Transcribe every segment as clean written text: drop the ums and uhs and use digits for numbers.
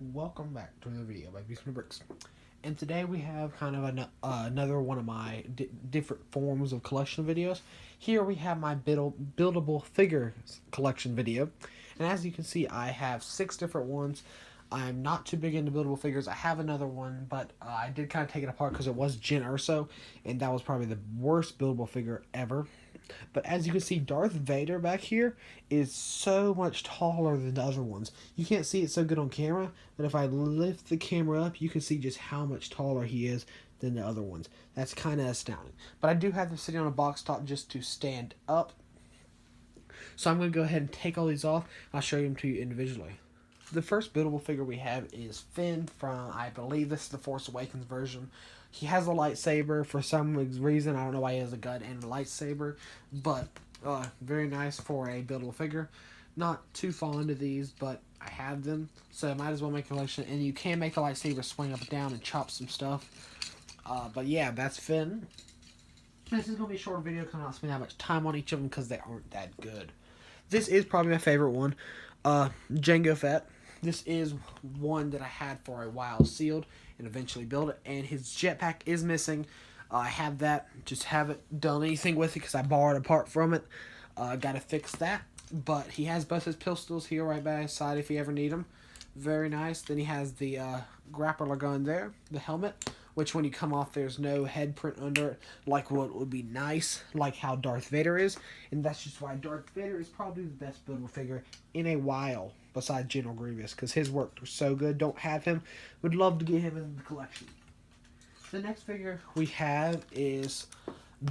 Welcome back to another video by Beast Bricks. And today we have kind of another one of my different forms of collection videos. Here we have my buildable figures collection video. And as you can see, I have 6 different ones. I'm not too big into buildable figures. I have another one, but I did kind of take it apart because it was Jyn Erso, and that was probably the worst buildable figure ever. But as you can see, Darth Vader back here is so much taller than the other ones. You can't see it so good on camera, but if I lift the camera up, you can see just how much taller he is than the other ones. That's kind of astounding. But I do have them sitting on a box top just to stand up. So I'm going to go ahead and take all these off. I'll show them to you individually. The first buildable figure we have is Finn from, I believe this is the Force Awakens version. He has a lightsaber for some reason. I don't know why he has a gun and a lightsaber, but very nice for a buildable figure. Not too fond of these, but I have them, so I might as well make a collection. And you can make a lightsaber swing up and down and chop some stuff. But yeah, that's Finn. This is going to be a short video because I'm not spending that much time on each of them because they aren't that good. This is probably my favorite one, Jango Fett. This is one that I had for a while sealed and eventually built it. And his jetpack is missing. I have that. Just haven't done anything with it because I borrowed a part from it. Got to fix that. But he has both his pistols here right by his side if you ever need them. Very nice. Then he has the grappler gun there. The helmet. Which when you come off there's no head print under it. Like what would be nice. Like how Darth Vader is. And that's just why Darth Vader is probably the best buildable figure in a while. Besides General Grievous, because his work was so good. Don't have him. Would love to get him in the collection. The next figure we have is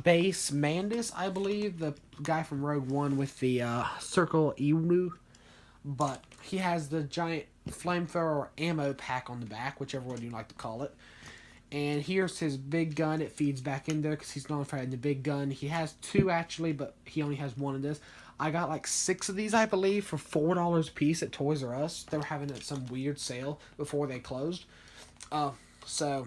Base Mandis, I believe. The guy from Rogue One with the Circle Emu. But he has the giant flamethrower ammo pack on the back, whichever one you like to call it. And here's his big gun. It feeds back in there because he's known for having the big gun. He has 2 actually, but he only has 1 of this. I got like 6 of these, I believe, for $4 a piece at Toys R Us. They were having some weird sale before they closed. So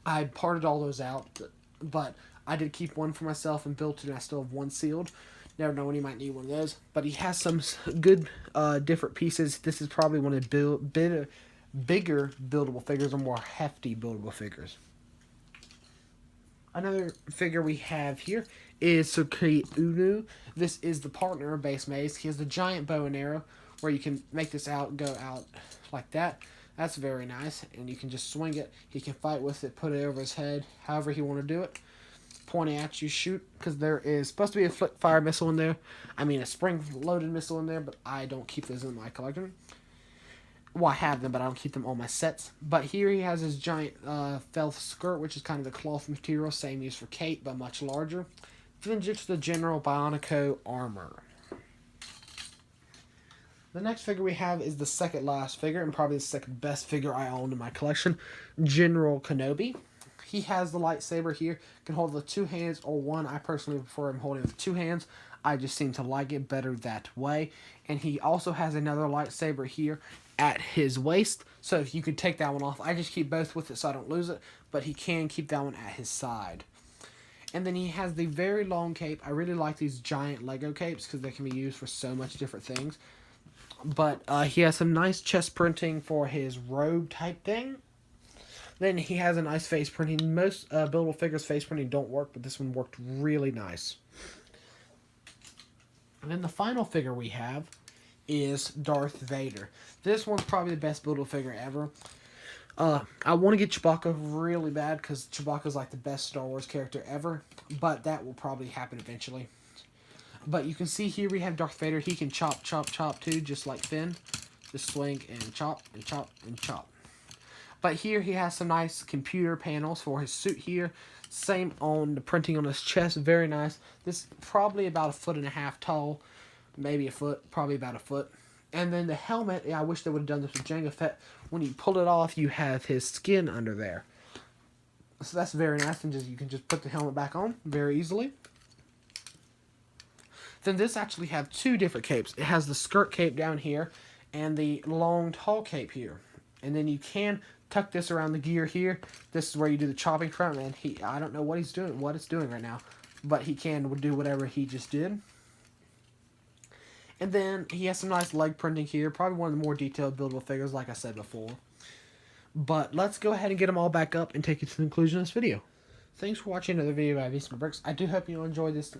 I parted all those out, but I did keep 1 for myself and built it, and I still have 1 sealed. Never know when you might need one of those. But he has some good different pieces. This is probably one of the bigger buildable figures or more hefty buildable figures. Another figure we have here is Suki Unu. This is the partner of Base Maze. He has the giant bow and arrow where you can make this go out like that. That's very nice. And you can just swing it. He can fight with it, put it over his head, however he want to do it. Point it at you, shoot, because there is supposed to be a flick fire missile in there. I mean a spring-loaded missile in there, but I don't keep those in my collection. Well, I have them, but I don't keep them on my sets. But here he has his giant felt skirt, which is kind of the cloth material, same use for Kate, but much larger. Then just the general Bionico armor. The next figure we have is the second last figure, and probably the second best figure I own in my collection, General Kenobi. He has the lightsaber here, can hold it with 2 hands or 1. I personally prefer him holding it with 2 hands. I just seem to like it better that way. And he also has another lightsaber here at his waist, so if you could take that one off. I just keep both with it so I don't lose it, but he can keep that one at his side. And then he has the very long cape. I really like these giant Lego capes because they can be used for so much different things. But he has some nice chest printing for his robe type thing. Then he has a nice face printing. Most buildable figures face printing don't work, but this one worked really nice. And then the final figure we have is Darth Vader. This one's probably the best buildable figure ever. I want to get Chewbacca really bad because Chewbacca's like the best Star Wars character ever, but that will probably happen eventually. But you can see here we have Darth Vader. He can chop, chop, chop too, just like Finn. Just swing and chop and chop and chop. But here he has some nice computer panels for his suit here. Same on the printing on his chest. Very nice. This is probably about 1.5 feet tall. Maybe a foot. Probably about a foot. And then the helmet. Yeah, I wish they would have done this with Jango Fett. When you pull it off, you have his skin under there. So that's very nice. And you can just put the helmet back on very easily. Then this actually have 2 different capes. It has the skirt cape down here and the long tall cape here. And then you can tuck this around the gear here. This is where you do the chopping from, and I don't know what it's doing right now, but he can do whatever he just did. And then he has some nice leg printing here. Probably one of the more detailed buildable figures, like I said before. But let's go ahead and get them all back up and take it to the conclusion of this video. Thanks for watching another video by Basement Bricks. I do hope you enjoy this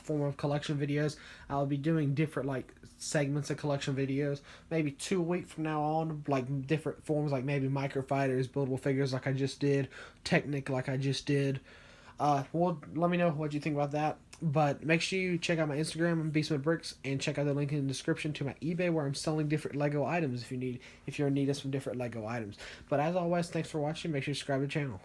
form of collection videos. I'll be doing different segments of collection videos. Maybe 2 weeks from now on, like different forms, like maybe microfighters, buildable figures like I just did, Technic like I just did. Well, let me know what you think about that. But make sure you check out my Instagram, Basement Bricks, and check out the link in the description to my eBay where I'm selling different Lego items if you're in need of some different Lego items. But as always, thanks for watching. Make sure you subscribe to the channel.